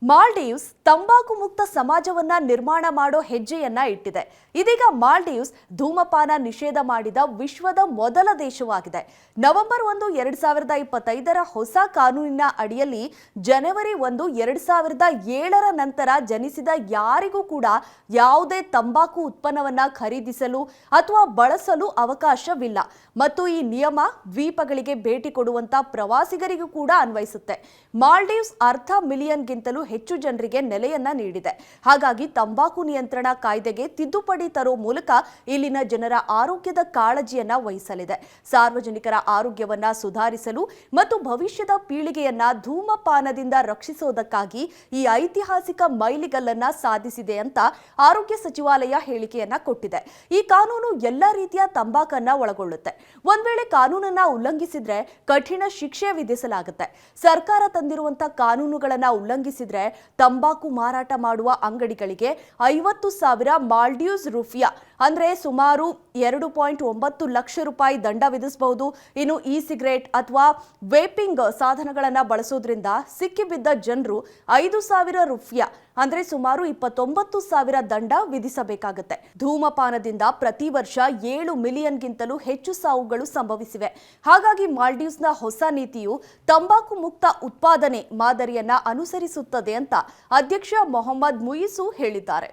ಮಾಲ್ಡೀವ್ಸ್ ತಂಬಾಕು ಮುಕ್ತ ಸಮಾಜವನ್ನ ನಿರ್ಮಾಣ ಮಾಡೋ ಹೆಜ್ಜೆಯನ್ನ ಇಟ್ಟಿದೆ. ಇದೀಗ ಮಾಲ್ಡೀವ್ಸ್ ಧೂಮಪಾನ ನಿಷೇಧ ಮಾಡಿದ ವಿಶ್ವದ ಮೊದಲ ದೇಶವಾಗಿದೆ. ನವೆಂಬರ್ 1, 2025ರ ಹೊಸ ಕಾನೂನಿನ ಅಡಿಯಲ್ಲಿ ಜನವರಿ 1, 2007ರ ನಂತರ ಜನಿಸಿದ ಯಾರಿಗೂ ಕೂಡ ಯಾವುದೇ ತಂಬಾಕು ಉತ್ಪನ್ನವನ್ನ ಖರೀದಿಸಲು ಅಥವಾ ಬಳಸಲು ಅವಕಾಶವಿಲ್ಲ ಮತ್ತು ಈ ನಿಯಮ ದ್ವೀಪಗಳಿಗೆ ಭೇಟಿ ಕೊಡುವಂತ ಪ್ರವಾಸಿಗರಿಗೂ ಕೂಡ ಅನ್ವಯಿಸುತ್ತೆ. ಮಾಲ್ಡೀವ್ಸ್ ಅರ್ಧ ಮಿಲಿಯನ್ಗಿಂತಲೂ ಹೆಚ್ಚು ಜನರಿಗೆ ನೆಲೆಯನ್ನ ನೀಡಿದೆ. ಹಾಗಾಗಿ ತಂಬಾಕು ನಿಯಂತ್ರಣ ಕಾಯ್ದೆಗೆ ತಿದ್ದುಪಡಿ ತರೋ ಮೂಲಕ ಇಲ್ಲಿನ ಜನರ ಆರೋಗ್ಯದ ಕಾಳಜಿಯನ್ನ ವಹಿಸಲಿದೆ. ಸಾರ್ವಜನಿಕರ ಆರೋಗ್ಯವನ್ನ ಸುಧಾರಿಸಲು ಮತ್ತು ಭವಿಷ್ಯದ ಪೀಳಿಗೆಯನ್ನ ಧೂಮಪಾನದಿಂದ ರಕ್ಷಿಸೋದಕ್ಕಾಗಿ ಈ ಐತಿಹಾಸಿಕ ಮೈಲಿಗಲ್ಲನ್ನ ಸಾಧಿಸಿದೆ ಅಂತ ಆರೋಗ್ಯ ಸಚಿವಾಲಯ ಹೇಳಿಕೆಯನ್ನ ಕೊಟ್ಟಿದೆ. ಈ ಕಾನೂನು ಎಲ್ಲ ರೀತಿಯ ತಂಬಾಕನ್ನ ಒಳಗೊಳ್ಳುತ್ತೆ. ಒಂದ್ ವೇಳೆ ಕಾನೂನನ್ನ ಉಲ್ಲಂಘಿಸಿದ್ರೆ ಕಠಿಣ ಶಿಕ್ಷೆ ವಿಧಿಸಲಾಗುತ್ತೆ. ಸರ್ಕಾರ ತಂದಿರುವಂತಹ ಕಾನೂನುಗಳನ್ನ ಉಲ್ಲಂಘಿಸಿದ್ರೆ ತಂಬಾಕು ಮಾರಾಟ ಮಾಡುವ ಅಂಗಡಿಗಳಿಗೆ 50,000 ಮಾಲ್ಡೀವ್ಸ್ ರೂಪಿಯ ಅಂದ್ರೆ ಸುಮಾರು 2.9 ಲಕ್ಷ ರೂಪಾಯಿ ದಂಡ ವಿಧಿಸಬಹುದು. ಇನ್ನು ಇ ಸಿಗರೇಟ್ ಅಥವಾ ವೇಪಿಂಗ್ ಸಾಧನಗಳನ್ನ ಬಳಸೋದ್ರಿಂದ ಸಿಕ್ಕಿಬಿದ್ದ ಜನರು 5,000 ರೂಪಾಯಿ ಅಂದ್ರೆ ಸುಮಾರು 29,000 ದಂಡ ವಿಧಿಸಬೇಕಾಗುತ್ತೆ. ಧೂಮಪಾನದಿಂದ ಪ್ರತಿ ವರ್ಷ 7 ಮಿಲಿಯನ್ಗಿಂತಲೂ ಹೆಚ್ಚು ಸಾವುಗಳು ಸಂಭವಿಸಿವೆ. ಹಾಗಾಗಿ ಮಾಲ್ಡೀವ್ಸ್ನ ಹೊಸ ನೀತಿಯು ತಂಬಾಕು ಮುಕ್ತ ಉತ್ಪಾದನೆ ಮಾದರಿಯನ್ನ ಅನುಸರಿಸುತ್ತದೆ ಅಂತ ಅಧ್ಯಕ್ಷ ಮೊಹಮ್ಮದ್ ಮುಯಿಸು ಹೇಳಿದ್ದಾರೆ.